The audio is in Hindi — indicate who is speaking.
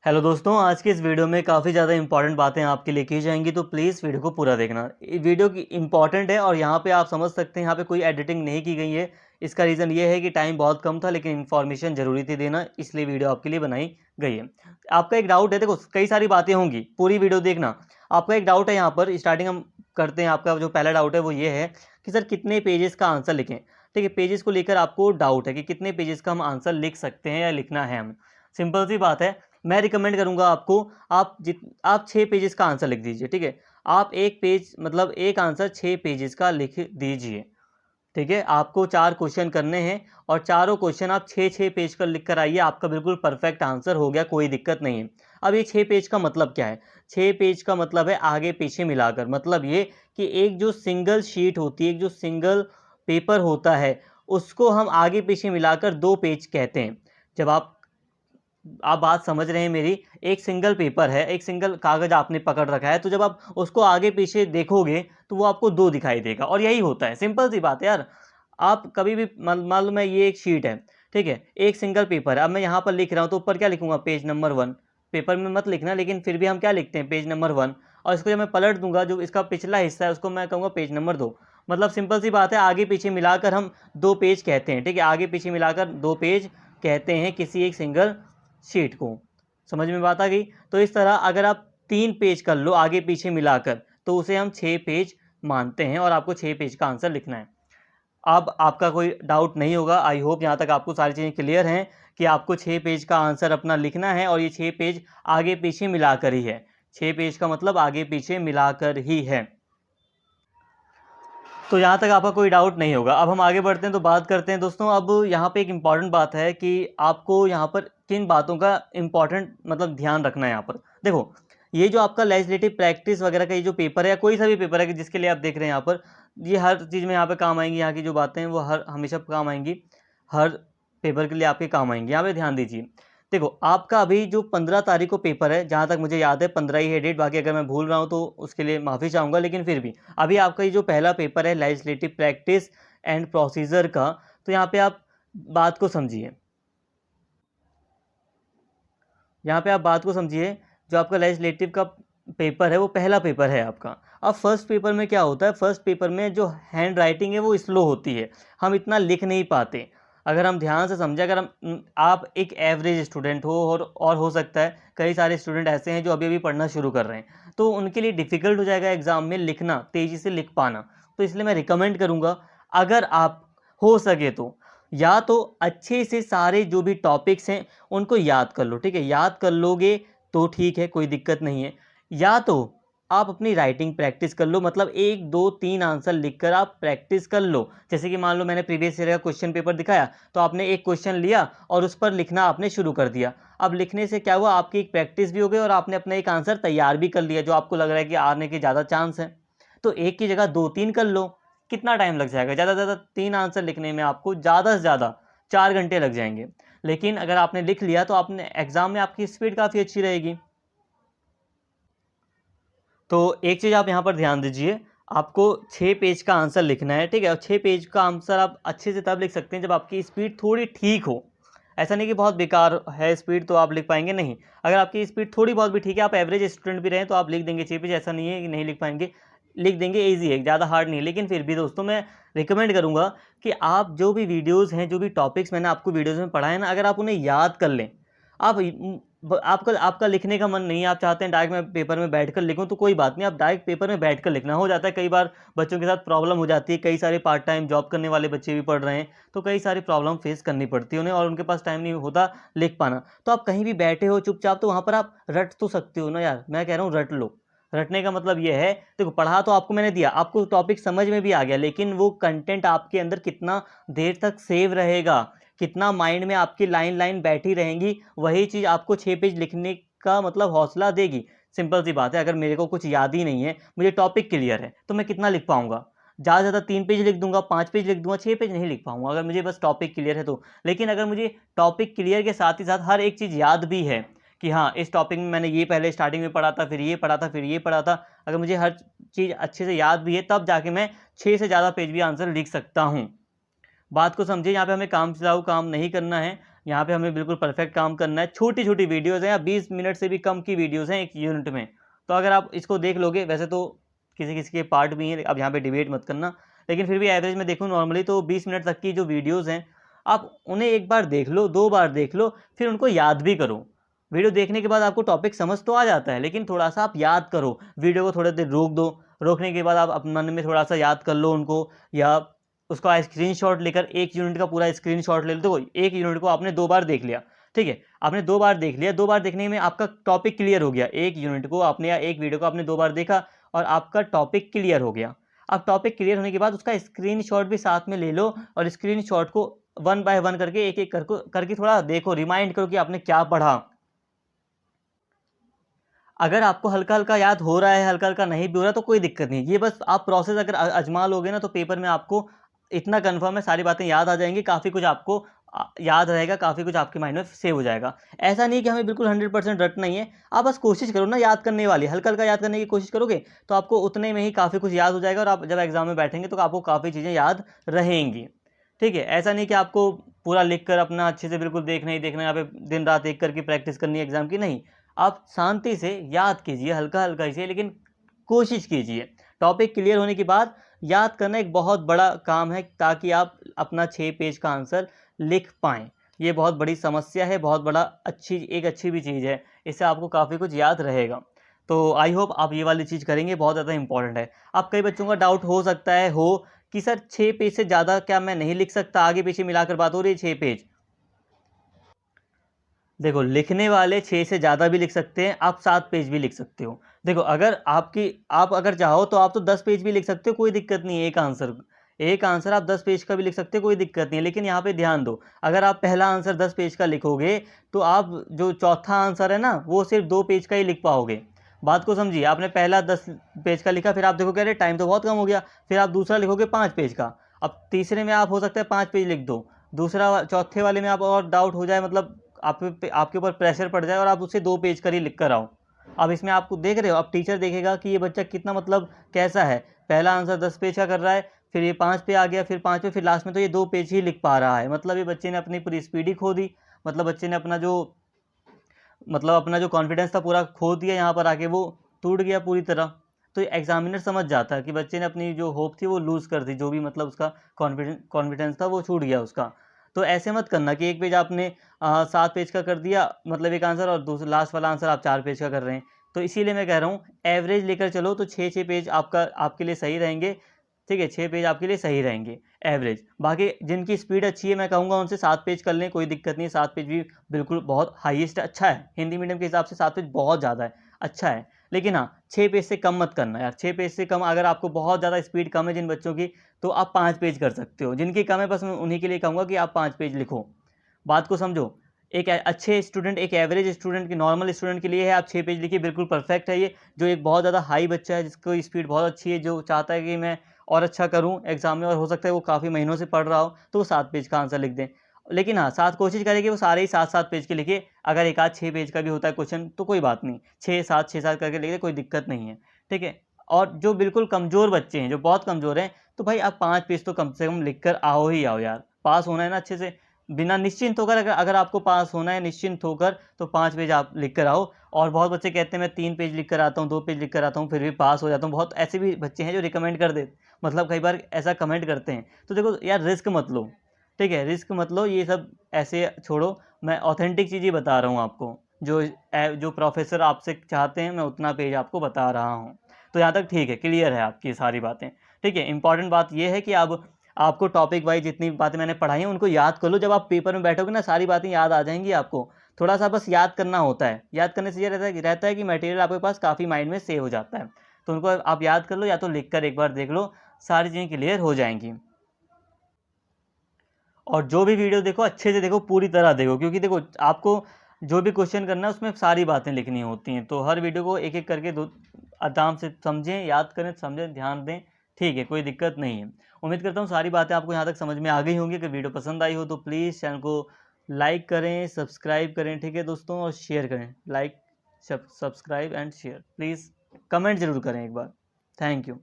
Speaker 1: हेलो दोस्तों, आज की इस वीडियो में काफ़ी ज़्यादा इंपॉर्टेंट बातें आपके लिए की जाएंगी, तो प्लीज़ वीडियो को पूरा देखना। ये वीडियो की इंपॉर्टेंट है और यहाँ पे आप समझ सकते हैं यहाँ पे कोई एडिटिंग नहीं की गई है। इसका रीज़न ये है कि टाइम बहुत कम था, लेकिन इन्फॉर्मेशन ज़रूरी थी देना, इसलिए वीडियो आपके लिए बनाई गई है। आपका एक डाउट है, देखो कई सारी बातें होंगी, पूरी वीडियो देखना। आपका एक डाउट है, यहाँ पर स्टार्टिंग हम करते हैं। आपका जो पहला डाउट है वो ये है कि सर कितने पेजेस का आंसर लिखें। ठीक है, पेजेस को लेकर आपको डाउट है कि कितने पेजेस का हम आंसर लिख सकते हैं या लिखना है हम। सिंपल सी बात है, मैं रिकमेंड करूंगा आपको, आप 6 पेजेस का आंसर लिख दीजिए। ठीक है, आप एक पेज मतलब एक आंसर 6 पेजेस का लिख दीजिए। ठीक है, आपको 4 क्वेश्चन करने हैं और चारों क्वेश्चन आप 6-6 पेज का लिख कर आइए, आपका बिल्कुल परफेक्ट आंसर हो गया, कोई दिक्कत नहीं है। अब ये 6 पेज का मतलब क्या है? 6 पेज का मतलब है आगे पीछे मिलाकर, मतलब ये कि एक जो सिंगल शीट होती है, एक जो सिंगल पेपर होता है, उसको हम आगे पीछे मिलाकर 2 पेज कहते हैं। जब आप बात समझ रहे हैं मेरी, एक सिंगल पेपर है, एक सिंगल कागज आपने पकड़ रखा है, तो जब आप उसको आगे पीछे देखोगे तो वो आपको 2 दिखाई देगा, और यही होता है। सिंपल सी बात है यार। आप कभी भी मान लो मैं, ये एक शीट है, ठीक है, एक सिंगल पेपर है। अब मैं यहाँ पर लिख रहा हूँ तो ऊपर क्या लिखूंगा? Page number 1। पेपर में मत लिखना, लेकिन फिर भी हम क्या लिखते हैं? Page number 1। और इसको जब मैं पलट दूंगा, जो इसका पिछला हिस्सा है उसको मैं कहूँगा पेज नंबर 2। मतलब सिंपल सी बात है, आगे पीछे मिलाकर हम 2 पेज कहते हैं। ठीक है, आगे पीछे मिलाकर 2 पेज कहते हैं किसी एक सिंगल शीट को। समझ में बात आ गई? तो इस तरह अगर आप 3 पेज कर लो आगे पीछे मिलाकर, तो उसे हम 6 पेज मानते हैं, और आपको 6 पेज का आंसर लिखना है। अब आपका कोई डाउट नहीं होगा। आई होप यहाँ तक आपको सारी चीज़ें क्लियर हैं कि आपको 6 पेज का आंसर अपना लिखना है, और ये 6 पेज आगे पीछे मिलाकर ही है। 6 पेज का मतलब आगे पीछे मिलाकर ही है। तो यहाँ तक आपका कोई डाउट नहीं होगा। अब हम आगे बढ़ते हैं, तो बात करते हैं दोस्तों। अब यहाँ पे एक इम्पॉर्टेंट बात है कि आपको यहाँ पर किन बातों का इम्पॉर्टेंट मतलब ध्यान रखना है। यहाँ पर देखो, ये जो आपका लेजिस्लेटिव प्रैक्टिस वगैरह का ये जो पेपर है, या कोई सा भी पेपर है कि जिसके लिए आप देख रहे हैं यहाँ पर, ये हर चीज़ में यहाँ पे काम आएंगी। यहाँ की जो बातें हैं वो हर हमेशा काम आएंगी, हर पेपर के लिए आपके काम आएंगी। यहाँ पे ध्यान दीजिए। देखो, आपका अभी जो 15 तारीख को पेपर है, जहाँ तक मुझे याद है 15 ही है डेट, बाकी अगर मैं भूल रहा हूँ तो उसके लिए माफ़ी चाहूँगा, लेकिन फिर भी अभी आपका ये जो पहला पेपर है लेजिस्लेटिव प्रैक्टिस एंड प्रोसीजर का, तो यहाँ पे आप बात को समझिए। यहाँ पे आप बात को समझिए, जो आपका लेजिस्लेटिव का पेपर है वो पहला पेपर है आपका। अब फर्स्ट पेपर में क्या होता है? फर्स्ट पेपर में जो हैंड राइटिंग है वो स्लो होती है, हम इतना लिख नहीं पाते। अगर हम ध्यान से समझें, अगर आप एक एवरेज स्टूडेंट हो, और हो सकता है कई सारे स्टूडेंट ऐसे हैं जो अभी अभी पढ़ना शुरू कर रहे हैं, तो उनके लिए डिफ़िकल्ट हो जाएगा एग्ज़ाम में लिखना, तेज़ी से लिख पाना। तो इसलिए मैं रिकमेंड करूँगा, अगर आप हो सके तो या तो अच्छे से सारे जो भी टॉपिक्स हैं उनको याद कर लो। ठीक है, याद कर लोगे तो ठीक है, कोई दिक्कत नहीं है। या तो आप अपनी राइटिंग प्रैक्टिस कर लो, मतलब 1 2 3 आंसर लिखकर आप प्रैक्टिस कर लो। जैसे कि मान लो मैंने प्रीवियस ईयर का क्वेश्चन पेपर दिखाया, तो आपने एक क्वेश्चन लिया और उस पर लिखना आपने शुरू कर दिया। अब लिखने से क्या हुआ? आपकी एक प्रैक्टिस भी हो गई और आपने अपना एक आंसर तैयार भी कर लिया, जो आपको लग रहा है कि आने के ज़्यादा चांस है। तो एक की जगह 2 3 कर लो। कितना टाइम लग जाएगा? ज़्यादा से ज़्यादा 3 आंसर लिखने में आपको ज़्यादा से ज़्यादा 4 घंटे लग जाएंगे। लेकिन अगर आपने लिख लिया तो आपने एग्ज़ाम में आपकी स्पीड काफ़ी अच्छी रहेगी। तो एक चीज़ आप यहाँ पर ध्यान दीजिए, आपको 6 पेज का आंसर लिखना है। ठीक है, और 6 पेज का आंसर आप अच्छे से तब लिख सकते हैं जब आपकी स्पीड थोड़ी ठीक हो। ऐसा नहीं कि बहुत बेकार है स्पीड तो आप लिख पाएंगे, नहीं। अगर आपकी स्पीड थोड़ी बहुत भी ठीक है, आप एवरेज स्टूडेंट भी रहें, तो आप लिख देंगे 6 पेज। ऐसा नहीं है कि नहीं लिख पाएंगे, लिख देंगे, ईजी है, ज़्यादा हार्ड नहीं है। लेकिन फिर भी दोस्तों, मैं रिकमेंड करूँगा कि आप जो भी वीडियोज़ हैं, जो भी टॉपिक्स मैंने आपको वीडियोज़ में पढ़ाए ना, अगर आप उन्हें याद कर लें। आप आपका आपका लिखने का मन नहीं है, आप चाहते हैं डायरेक्ट मैं पेपर में बैठकर लिखूं, तो कोई बात नहीं, आप डायरेक्ट पेपर में बैठकर लिखना। हो जाता है कई बार बच्चों के साथ प्रॉब्लम हो जाती है, कई सारे पार्ट टाइम जॉब करने वाले बच्चे भी पढ़ रहे हैं, तो कई सारी प्रॉब्लम फेस करनी पड़ती है उन्हें, और उनके पास टाइम नहीं होता लिख पाना। तो आप कहीं भी बैठे हो चुपचाप, तो वहाँ पर आप रट तो सकते हो ना यार। मैं कह रहा हूँ रट लो। रटने का मतलब ये है, देखो पढ़ा तो आपको मैंने दिया, आपको टॉपिक समझ में भी आ गया, लेकिन वो कंटेंट आपके अंदर कितना देर तक सेव रहेगा, कितना माइंड में आपकी लाइन लाइन बैठी रहेंगी, वही चीज़ आपको 6 पेज लिखने का मतलब हौसला देगी। सिंपल सी बात है, अगर मेरे को कुछ याद ही नहीं है, मुझे टॉपिक क्लियर है, तो मैं कितना लिख पाऊंगा? ज़्यादा से ज़्यादा 3 पेज लिख दूंगा, 5 पेज लिख दूंगा, 6 पेज नहीं लिख पाऊंगा, अगर मुझे बस टॉपिक क्लियर है तो। लेकिन अगर मुझे टॉपिक क्लियर के साथ ही साथ हर एक चीज़ याद भी है कि हाँ, इस टॉपिक में मैंने ये पहले स्टार्टिंग में पढ़ा था, फिर ये पढ़ा था, फिर ये पढ़ा था, अगर मुझे हर चीज़ अच्छे से याद भी है, तब जाके मैं 6 से ज़्यादा पेज भी आंसर लिख सकता हूँ। बात को समझिए, यहाँ पे हमें काम चलाऊ काम नहीं करना है। यहाँ पे हमें बिल्कुल परफेक्ट काम करना है। छोटी छोटी वीडियोज़ हैं या 20 मिनट से भी कम की वीडियोज़ हैं एक यूनिट में, तो अगर आप इसको देख लोगे, वैसे तो किसी किसी के पार्ट भी हैं, अब यहाँ पे डिबेट मत करना, लेकिन फिर भी एवरेज में देखूँ नॉर्मली तो 20 मिनट तक की जो वीडियोज़ हैं, आप उन्हें एक बार देख लो, 2 बार देख लो, फिर उनको याद भी करो। वीडियो देखने के बाद आपको टॉपिक समझ तो आ जाता है, लेकिन थोड़ा-सा आप याद करो। वीडियो को थोड़ी देर रोक दो, रोकने के बाद आप अपने मन में थोड़ा-सा याद कर लो उनको, या उसका स्क्रीनशॉट लेकर 1 यूनिट का पूरा स्क्रीनशॉट ले लो। देखो 1 यूनिट को आपने 2 बार देख लिया, ठीक है? आपने 2 बार देख लिया, 2 बार देखने में आपका टॉपिक क्लियर हो गया। 1 यूनिट को आपने या 1 वीडियो को आपने 2 बार देखा और आपका टॉपिक क्लियर हो गया। अब टॉपिक क्लियर होने के बाद उसका स्क्रीनशॉट भी साथ में ले लो और स्क्रीनशॉट को 1 बाय 1 करके एक-एक करके थोड़ा देखो, रिमाइंड करो कि आपने क्या पढ़ा। अगर आपको हल्का-हल्का याद हो रहा है, हल्का-हल्का नहीं भी हो रहा तो कोई दिक्कत नहीं। ये बस आप प्रोसेस अगर आज़मा लोगे ना तो पेपर में आपको इतना कन्फर्म है सारी बातें याद आ जाएँगी, काफ़ी कुछ आपको याद रहेगा, काफ़ी कुछ आपके माइंड में सेव हो जाएगा। ऐसा नहीं है कि हमें बिल्कुल 100% रटना ही है, आप बस कोशिश करो ना याद करने वाली, हल्का-हल्का याद करने की कोशिश करोगे तो आपको उतने में ही काफ़ी कुछ याद हो जाएगा और आप जब एग्ज़ाम में बैठेंगे तो आपको काफ़ी चीज़ें याद रहेंगी। ठीक है? ऐसा नहीं कि आपको पूरा लिख कर अपना अच्छे से बिल्कुल देखना ही देखना है, यहाँ पे दिन-रात एक करके प्रैक्टिस करनी है एग्ज़ाम की, नहीं। आप शांति से याद कीजिए, हल्का-हल्का ही सही, लेकिन कोशिश कीजिए। टॉपिक क्लियर होने के बाद याद करना एक बहुत बड़ा काम है ताकि आप अपना 6 पेज का आंसर लिख पाएँ। ये बहुत बड़ी समस्या है, बहुत बड़ा एक अच्छी भी चीज़ है। इससे आपको काफ़ी कुछ याद रहेगा। तो आई होप आप ये वाली चीज़ करेंगे, बहुत ज़्यादा इम्पोर्टेंट है। अब कई बच्चों का डाउट हो सकता है कि सर 6 पेज से ज़्यादा क्या मैं नहीं लिख सकता? आगे-पीछे मिलाकर बात हो रही है 6 पेज। देखो, लिखने वाले 6 से ज़्यादा भी लिख सकते हैं, आप 7 पेज भी लिख सकते हो। देखो, अगर आप अगर चाहो तो आप तो 10 पेज भी लिख सकते हो, कोई दिक्कत नहीं है एक आंसर। एक आंसर आप 10 पेज का भी लिख सकते हो, कोई दिक्कत नहीं है। लेकिन यहाँ पे ध्यान दो, अगर आप पहला आंसर 10 पेज का लिखोगे, तो आप जो चौथा आंसर है ना, वो सिर्फ़ 2 पेज का ही लिख पाओगे। बात को समझिए, आपने पहला 10 पेज का लिखा, फिर आप देखोगे अरे टाइम तो बहुत कम हो गया, फिर आप दूसरा लिखोगे 5 पेज का। अब तीसरे में आप हो सकता है 5 पेज लिख दो, चौथे वाले में आप और डाउट हो जाए, मतलब आपके ऊपर प्रेशर पड़ जाए और आप उससे 2 पेज कर ही लिख कर आओ। अब इसमें आपको देख रहे हो, अब टीचर देखेगा कि ये बच्चा कितना मतलब कैसा है। पहला आंसर 10 पेज का कर रहा है, फिर ये 5 पे आ गया, फिर 5 पे, फिर लास्ट में तो ये 2 पेज ही लिख पा रहा है। मतलब ये बच्चे ने अपनी पूरी स्पीड ही खो दी। मतलब बच्चे ने अपना जो कॉन्फिडेंस था पूरा खो दिया, यहाँ पर आके वो टूट गया पूरी तरह। तो एग्ज़ामिनर समझ जाता है कि बच्चे ने अपनी जो होप थी वो लूज़ कर दी, जो भी मतलब उसका कॉन्फिडेंस था वो छूट गया उसका। तो ऐसे मत करना कि एक पेज आपने 7 पेज का कर दिया, मतलब एक आंसर, और दूसरा लास्ट वाला आंसर आप 4 पेज का कर रहे हैं। तो इसीलिए मैं कह रहा हूँ एवरेज लेकर चलो तो 6-6 पेज आपके लिए सही रहेंगे। ठीक है? 6 पेज आपके लिए सही रहेंगे एवरेज। बाकी जिनकी स्पीड अच्छी है मैं कहूँगा उनसे 7 पेज कर लें, कोई दिक्कत नहीं है। 7 पेज भी बिल्कुल बहुत हाईएस्ट अच्छा है। हिंदी मीडियम के हिसाब से 7 पेज बहुत ज़्यादा है, अच्छा है। लेकिन हाँ, 6 पेज से कम मत करना यार। 6 पेज से कम, अगर आपको बहुत ज़्यादा स्पीड कम है जिन बच्चों की, तो आप 5 पेज कर सकते हो। जिनकी कम है बस मैं उन्हीं के लिए कहूँगा कि आप 5 पेज लिखो। बात को समझो। एक अच्छे स्टूडेंट, एक एवरेज स्टूडेंट की, नॉर्मल स्टूडेंट के लिए है आप 6 पेज लिखिए, बिल्कुल परफेक्ट है ये। जो एक बहुत ज़्यादा हाई बच्चा है जिसको स्पीड बहुत अच्छी है, जो चाहता है कि मैं और अच्छा करूँ एग्ज़ाम में, और हो सकता है वो काफ़ी महीनों से पढ़ रहा हो, तो वो 7 पेज का आंसर लिख दें। लेकिन हाँ, साथ कोशिश करें कि वो सारे ही 7-7 पेज के लिखे। अगर एक आध 6 पेज का भी होता है क्वेश्चन तो कोई बात नहीं, 6-7 6-7 करके लिख दें, कोई दिक्कत नहीं है। ठीक है? और जो बिल्कुल कमज़ोर बच्चे हैं, जो बहुत कमज़ोर हैं, तो भाई आप 5 पेज तो कम से कम लिख कर आओ ही आओ यार। पास होना है ना अच्छे से, बिना निश्चिंत होकर, अगर अगर आपको पास होना है निश्चिंत होकर, तो 5 पेज आप लिख कर आओ। और बहुत बच्चे कहते हैं मैं 3 पेज लिख कर आता हूँ, 2 पेज लिख कर आता हूँ, फिर भी पास हो जाता हूँ। बहुत ऐसे भी बच्चे हैं जो रिकमेंड कर दे, मतलब कई बार ऐसा कमेंट करते हैं। तो देखो यार, रिस्क मत लो, ठीक है? रिस्क मत लो, ये सब ऐसे छोड़ो। मैं ऑथेंटिक चीज़ें बता रहा हूँ आपको, जो प्रोफ़ेसर आपसे चाहते हैं मैं उतना पेज आपको बता रहा हूँ। तो यहाँ तक ठीक है, क्लियर है आपकी ये सारी बातें, ठीक है? इम्पॉर्टेंट बात ये है कि अब आपको टॉपिक वाइज़ जितनी बातें मैंने पढ़ाई हैं उनको याद कर लो। जब आप पेपर में बैठोगे ना, सारी बातें याद आ जाएँगी आपको। थोड़ा-सा बस याद करना होता है। याद करने से ये रहता है कि मटेरियल आपके पास काफ़ी माइंड में सेव हो जाता है। तो उनको आप याद कर लो, या तो लिख कर एक बार देख लो, सारी चीज़ें क्लियर हो जाएँगी। और जो भी वीडियो देखो अच्छे से देखो, पूरी तरह देखो, क्योंकि देखो आपको जो भी क्वेश्चन करना है उसमें सारी बातें लिखनी होती हैं। तो हर वीडियो को एक-एक करके दो आराम से समझें, याद करें, समझें, ध्यान दें, ठीक है? कोई दिक्कत नहीं है। उम्मीद करता हूँ सारी बातें आपको यहाँ तक समझ में आ गई होंगी। अगर वीडियो पसंद आई हो तो प्लीज़ चैनल को लाइक करें, सब्सक्राइब करें, ठीक है दोस्तों? और शेयर करें। Like, subscribe and share. Please comment ज़रूर करें एक बार। Thank you.